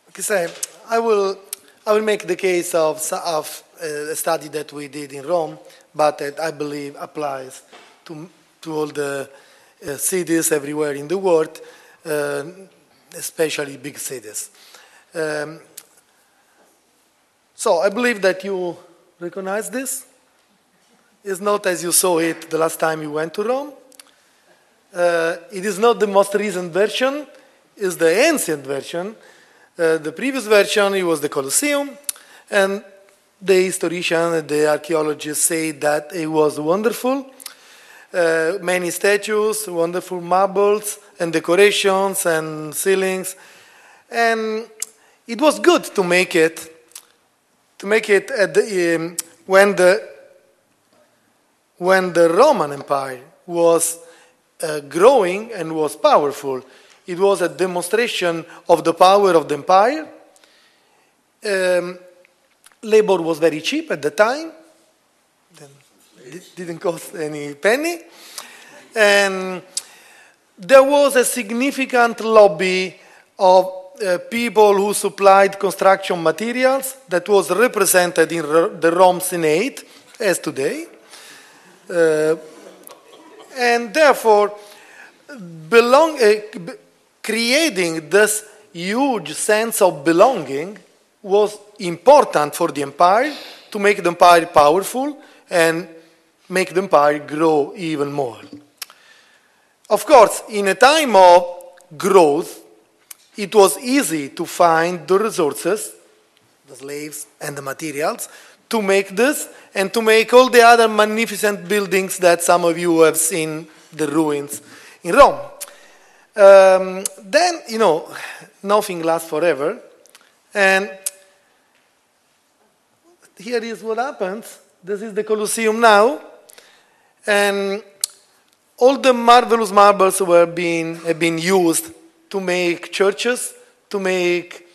Because I will make the case of a study that we did in Rome, but that I believe applies to all the cities everywhere in the world, especially big cities. So I believe that you recognize this. It's not as you saw it the last time you went to Rome. It is not the most recent version. It's the ancient version. The previous version, it was the Colosseum, and the historian, the archaeologists say that it was wonderful. Many statues, wonderful marbles, and decorations, and ceilings. And it was good to make it at the, when the Roman Empire was growing and was powerful. It was a demonstration of the power of the empire. Labor was very cheap at the time. It didn't cost any penny. And there was a significant lobby of people who supplied construction materials that was represented in the Rome Senate, as today. And therefore, creating this huge sense of belonging was important for the empire to make the empire powerful and make the empire grow even more. Of course, in a time of growth, it was easy to find the resources, the slaves and the materials, to make this and to make all the other magnificent buildings that some of you have seen, the ruins in Rome. Then, nothing lasts forever. And here is what happens. This is the Colosseum now. And all the marvelous marbles have been used to make churches, to make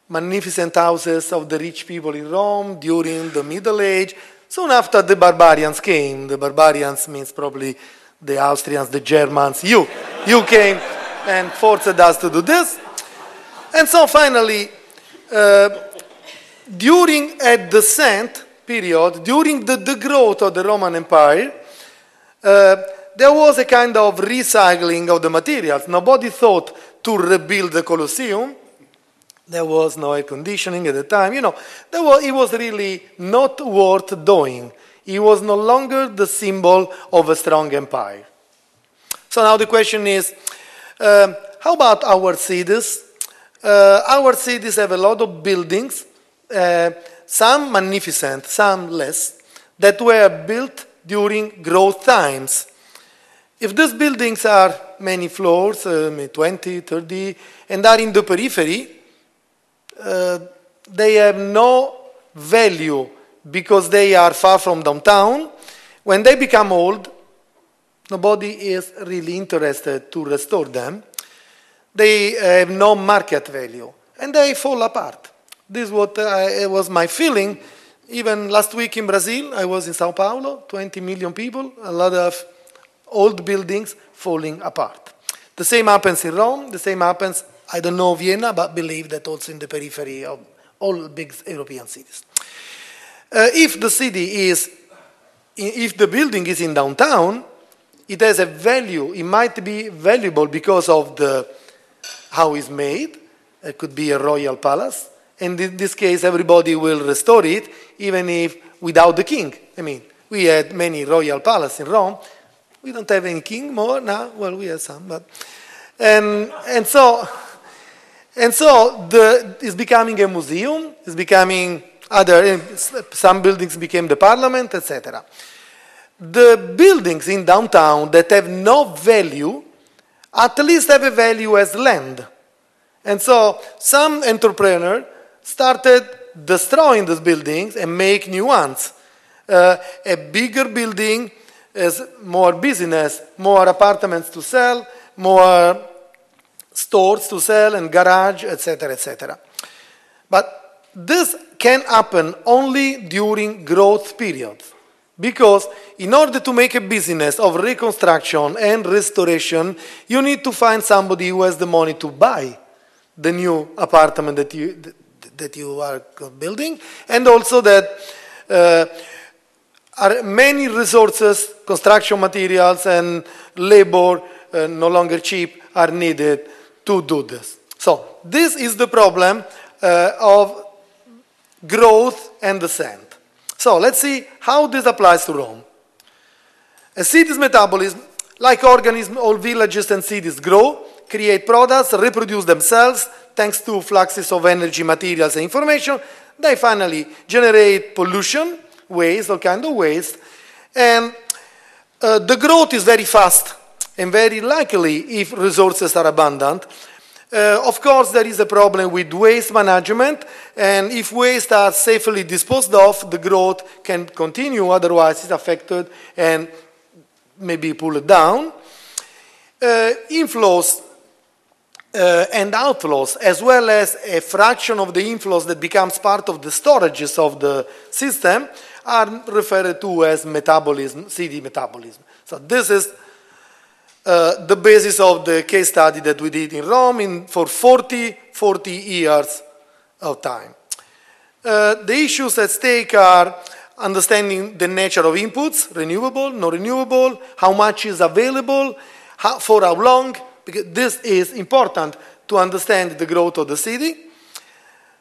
magnificent houses of the rich people in Rome during the Middle Age. Soon after the barbarians came. The barbarians means probably the Austrians, the Germans. You came and forced us to do this. And so finally, during a descent period, during the growth of the Roman Empire, there was a kind of recycling of the materials. Nobody thought to rebuild the Colosseum. There was no air conditioning at the time. It was really not worth doing. It was no longer the symbol of a strong empire. So now the question is, how about our cities? Our cities have a lot of buildings, some magnificent, some less, that were built during growth times. If these buildings are many floors, 20, 30, and are in the periphery, they have no value because they are far from downtown. When they become old, nobody is really interested to restore them. They have no market value, and they fall apart. This is what was my feeling. Even last week in Brazil, I was in Sao Paulo, 20 million people, a lot of old buildings falling apart. The same happens in Rome, the same happens, I don't know Vienna, but believe that also in the periphery of all big European cities. If the building is in downtown, it has a value. It might be valuable because of how it's made. It could be a royal palace. And in this case, everybody will restore it, even if without the king. We had many royal palaces in Rome. We don't have any king more now. Well, we have some, but and so it's becoming a museum. It's becoming some buildings became the parliament, etc. The buildings in downtown that have no value, at least have a value as land. And so some entrepreneur started destroying these buildings and make new ones. A bigger building is more business, more apartments to sell, more stores to sell, and garage, etc., etc. But this can happen only during growth periods. Because in order to make a business of reconstruction and restoration, you need to find somebody who has the money to buy the new apartment that you are building, and also that are many resources, construction materials and labor, no longer cheap, are needed to do this. So this is the problem of growth and descent. So let's see how this applies to Rome. A city's metabolism, like organisms, all villages and cities grow, create products, reproduce themselves, thanks to fluxes of energy, materials, and information. They finally generate pollution, waste, all kind of waste, and the growth is very fast and very likely if resources are abundant. Of course, there is a problem with waste management, and if waste are safely disposed of, the growth can continue, otherwise it's affected and maybe pulled down. Inflows and outflows, as well as a fraction of the inflows that becomes part of the storages of the system, are referred to as metabolism, city metabolism. So this is the basis of the case study that we did in Rome for 40 years of time. The issues at stake are understanding the nature of inputs, renewable, non renewable, how much is available, for how long, because this is important to understand the growth of the city,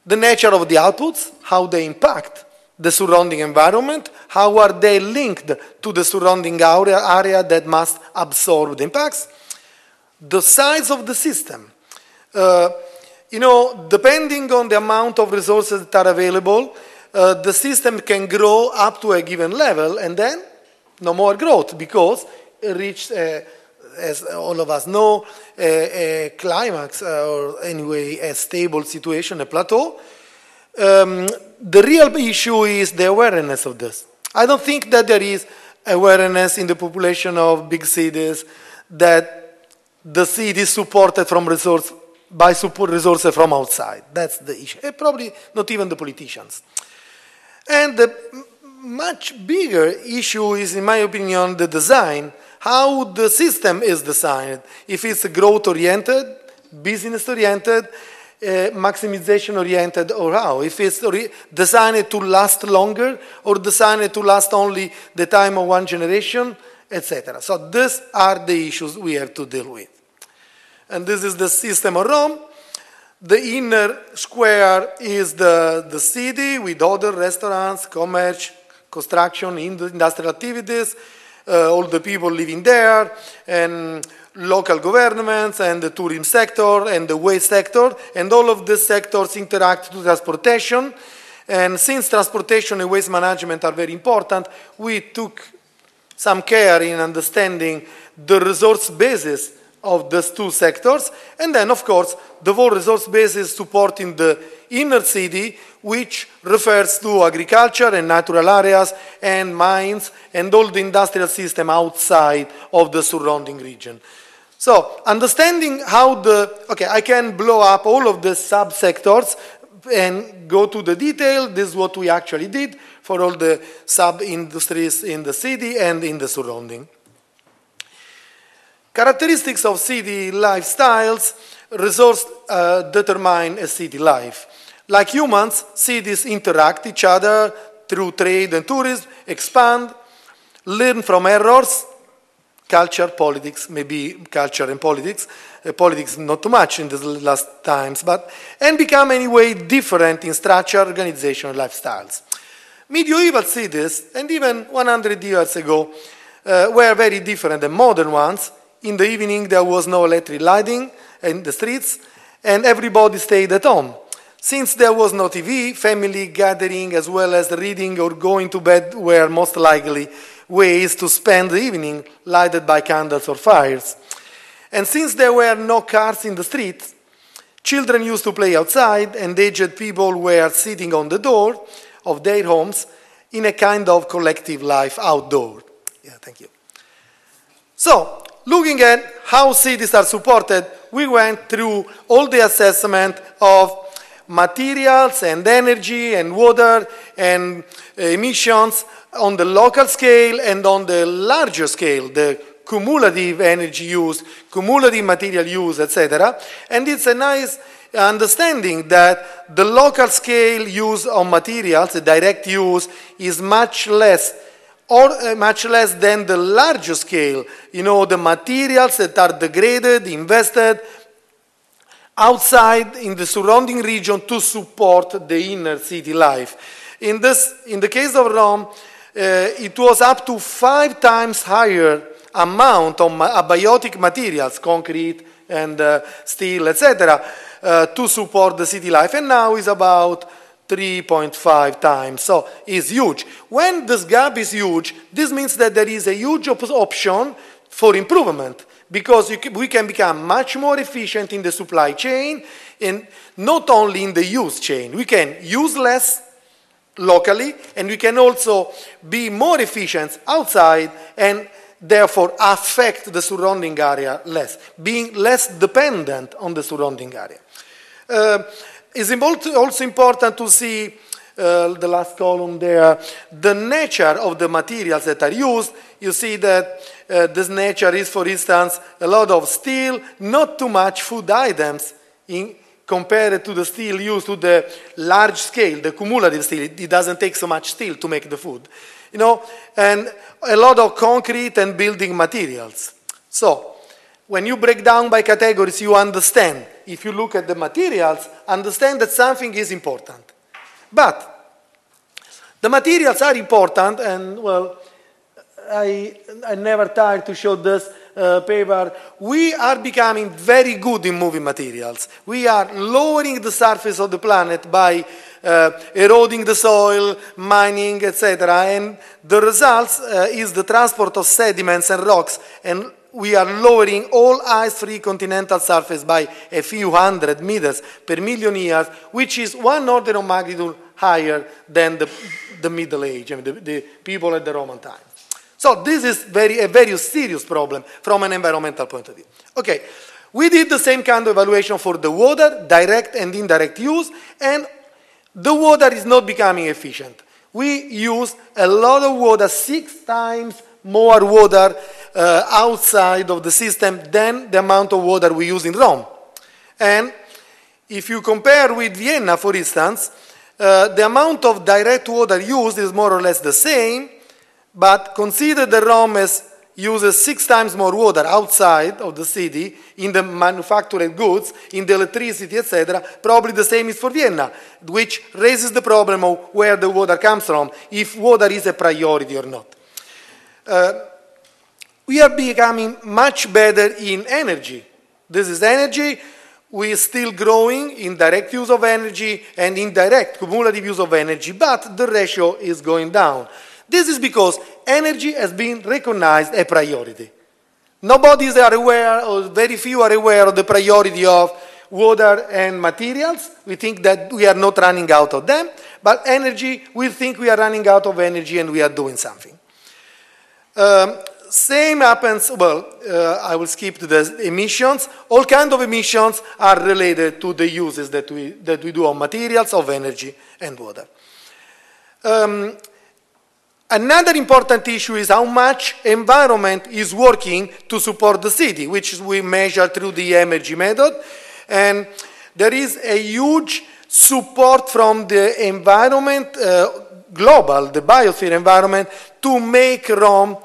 the nature of the outputs, how they impact the surrounding environment, how are they linked to the surrounding area that must absorb the impacts, the size of the system. Depending on the amount of resources that are available, the system can grow up to a given level and then no more growth because it reached, as all of us know, a climax or anyway a stable situation, a plateau. The real issue is the awareness of this. I don't think that there is awareness in the population of big cities that the city is supported from resources from outside. That's the issue. And probably not even the politicians. And the much bigger issue is, in my opinion, the design, how the system is designed. If it's growth-oriented, business-oriented, maximization-oriented, or how? If it's designed to last longer or designed to last only the time of one generation, etc. So these are the issues we have to deal with. And this is the system of Rome. The inner square is the city with other restaurants, commerce, construction, industrial activities, all the people living there, and local governments, and the tourism sector, and the waste sector, and all of these sectors interact with transportation. And since transportation and waste management are very important, we took some care in understanding the resource basis of these two sectors, and then, of course, the whole resource base is supporting the inner city, which refers to agriculture and natural areas and mines and all the industrial system outside of the surrounding region. So, understanding how I can blow up all of the subsectors and go to the detail. This is what we actually did for all the sub-industries in the city and in the surrounding. Characteristics of city lifestyles, resource determine a city life. Like humans, cities interact each other through trade and tourism, expand, learn from errors, culture, politics, maybe culture and politics, politics not too much in the last times, and become anyway different in structure, organization, and lifestyles. Medieval cities, and even 100 years ago, were very different than modern ones. In the evening, there was no electric lighting in the streets, and everybody stayed at home. Since there was no TV, family gathering as well as reading or going to bed were most likely ways to spend the evening, lighted by candles or fires. And since there were no cars in the streets, children used to play outside, and aged people were sitting on the door of their homes in a kind of collective life outdoor. Yeah, thank you. So, looking at how cities are supported, we went through all the assessment of materials and energy and water and emissions on the local scale and on the larger scale, the cumulative energy use, cumulative material use, etc. And it's a nice understanding that the local scale use of materials, the direct use, is much less than the larger scale. You know, the materials that are degraded, invested outside in the surrounding region to support the inner city life. In the case of Rome, it was up to 5 times higher amount of abiotic materials, concrete and steel, etc., to support the city life, and now is about 3.5 times, so it's huge. When this gap is huge, this means that there is a huge option for improvement, because we can become much more efficient in the supply chain, and not only in the use chain. We can use less locally, and we can also be more efficient outside, and therefore affect the surrounding area less, being less dependent on the surrounding area. It's also important to see the last column there, the nature of the materials that are used. You see that this nature is, for instance, a lot of steel, not too much food items compared to the steel used to the large scale, the cumulative steel. It doesn't take so much steel to make the food. You know, and a lot of concrete and building materials. So, when you break down by categories, you understand. If you look at the materials, understand that something is important. But the materials are important, and well, I never tired to show this paper. We are becoming very good in moving materials. We are lowering the surface of the planet by eroding the soil, mining, etc. And the result is the transport of sediments and rocks, and we are lowering all ice-free continental surface by a few hundred meters per million years, which is 1 order of magnitude higher than the Middle Age, I mean, the people at the Roman time. So this is a very serious problem from an environmental point of view. Okay, we did the same kind of evaluation for the water, direct and indirect use, and the water is not becoming efficient. We use a lot of water, 6 times more water outside of the system than the amount of water we use in Rome. And if you compare with Vienna, for instance, the amount of direct water used is more or less the same, but consider that Rome uses 6 times more water outside of the city in the manufactured goods, in the electricity, etc. Probably the same is for Vienna, which raises the problem of where the water comes from, if water is a priority or not. We are becoming much better in energy. This is energy. We are still growing in direct use of energy and indirect cumulative use of energy, but the ratio is going down. This is because energy has been recognized a priority. Nobody is aware, or very few are aware of the priority of water and materials. We think that we are not running out of them, but energy, we think we are running out of energy and we are doing something. Same happens, well, I will skip to the emissions. All kinds of emissions are related to the uses that we do of materials, of energy, and water. Another important issue is how much environment is working to support the city, which we measure through the energy method. And there is a huge support from the environment, global, the biosphere environment, to make Rome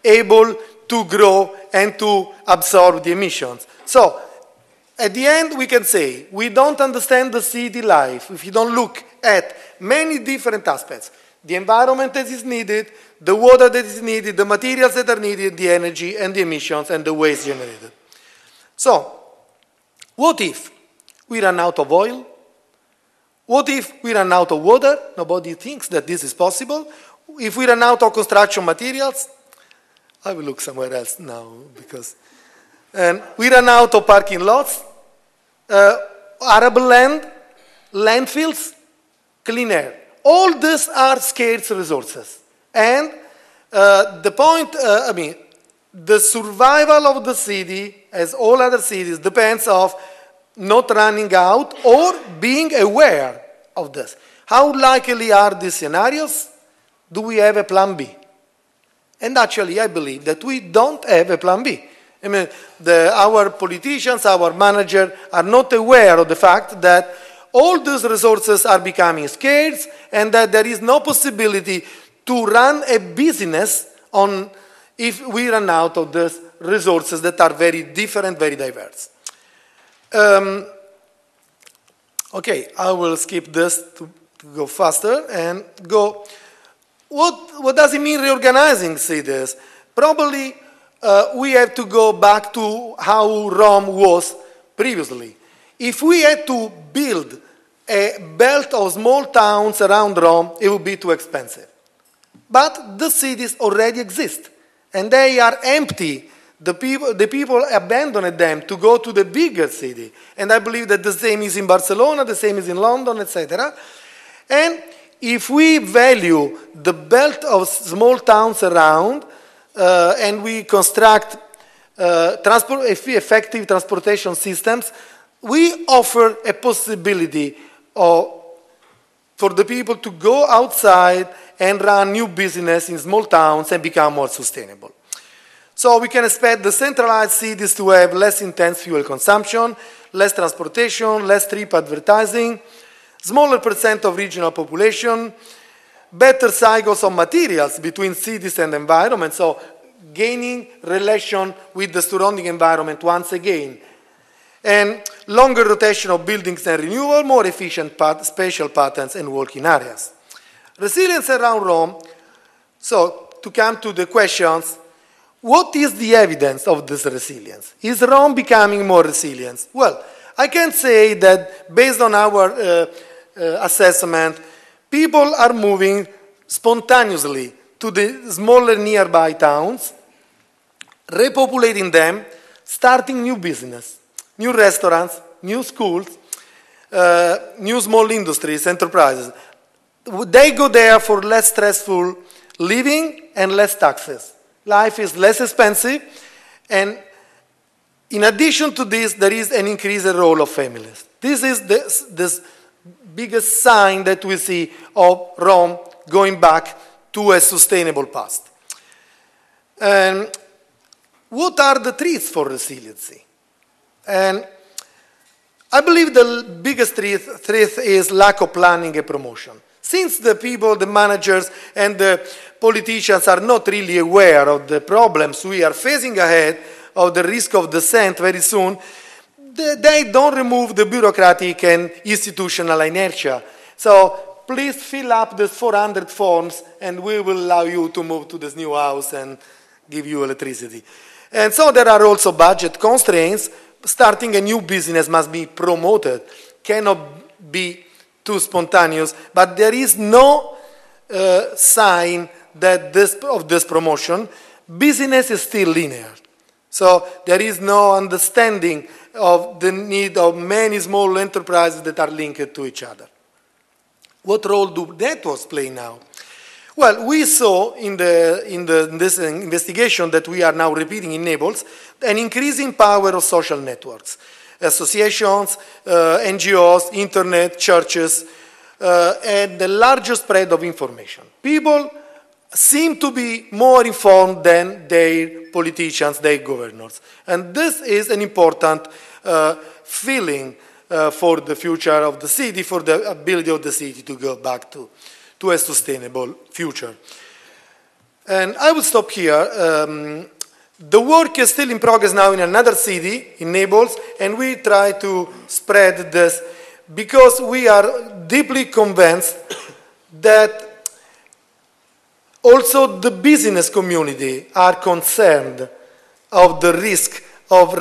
able to grow and to absorb the emissions. So, at the end, we can say, we don't understand the city life if you don't look at many different aspects. The environment that is needed, the water that is needed, the materials that are needed, the energy and the emissions and the waste generated. So, what if we run out of oil? What if we run out of water? Nobody thinks that this is possible. If we run out of construction materials, I will look somewhere else now because we run out of parking lots, arable land, landfills, clean air. All these are scarce resources. And the point, the survival of the city, as all other cities, depends on not running out or being aware of this. How likely are these scenarios? Do we have a plan B? And actually, I believe that we don't have a plan B. I mean, our politicians, our managers are not aware of the fact that all these resources are becoming scarce and that there is no possibility to run a business if we run out of these resources that are very different, very diverse. Okay, I will skip this to go faster and go. What does it mean reorganizing cities? Probably we have to go back to how Rome was previously. If we had to build a belt of small towns around Rome, it would be too expensive. But the cities already exist, and they are empty. The people abandoned them to go to the bigger city. And I believe that the same is in Barcelona, the same is in London, etc. And if we value the belt of small towns around, and we construct effective transportation systems, we offer a possibility for the people to go outside and run new business in small towns and become more sustainable. So we can expect the centralized cities to have less intense fuel consumption, less transportation, less trip advertising, smaller % of regional population, better cycles of materials between cities and environment, so gaining relation with the surrounding environment once again, and longer rotation of buildings and renewal, more efficient spatial patterns and walking areas. Resilience around Rome. So to come to the questions, what is the evidence of this resilience? Is Rome becoming more resilient? Well, I can say that based on our assessment, people are moving spontaneously to the smaller nearby towns, repopulating them, starting new business, new restaurants, new schools, new small industries, enterprises. They go there for less stressful living and less taxes. Life is less expensive, and in addition to this, there is an increased role of families. This is the biggest sign that we see of Rome going back to a sustainable past. And what are the treats for resiliency? And I believe the biggest threat is lack of planning and promotion. Since the people, the managers, and the politicians are not really aware of the problems we are facing ahead, of the risk of descent very soon, they don't remove the bureaucratic and institutional inertia. So please fill up the 400 forms and we will allow you to move to this new house and give you electricity. And so there are also budget constraints. Starting a new business must be promoted, cannot be too spontaneous, but there is no sign that of this promotion. Business is still linear. So there is no understanding of the need of many small enterprises that are linked to each other. What role do networks play now? Well, we saw in this investigation that we are now repeating in Naples an increasing power of social networks. Associations, NGOs, internet, churches, and the larger spread of information. People seem to be more informed than their politicians, their governors. And this is an important feeling for the future of the city, for the ability of the city to go back to a sustainable future. And I will stop here. The work is still in progress now in another city, in Naples, and we try to spread this because we are deeply convinced that also the business community are concerned of the risk of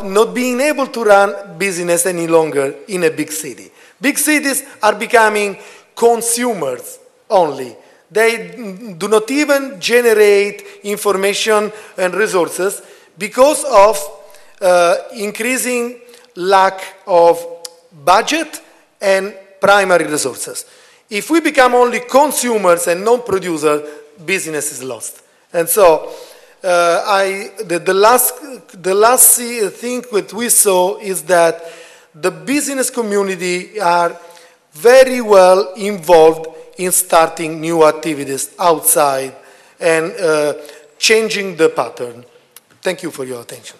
not being able to run business any longer in a big city. Big cities are becoming consumers only. They do not even generate information and resources because of increasing lack of budget and primary resources. If we become only consumers and not producers, business is lost. And so the last thing that we saw is that the business community are very well involved in starting new activities outside and changing the pattern. Thank you for your attention.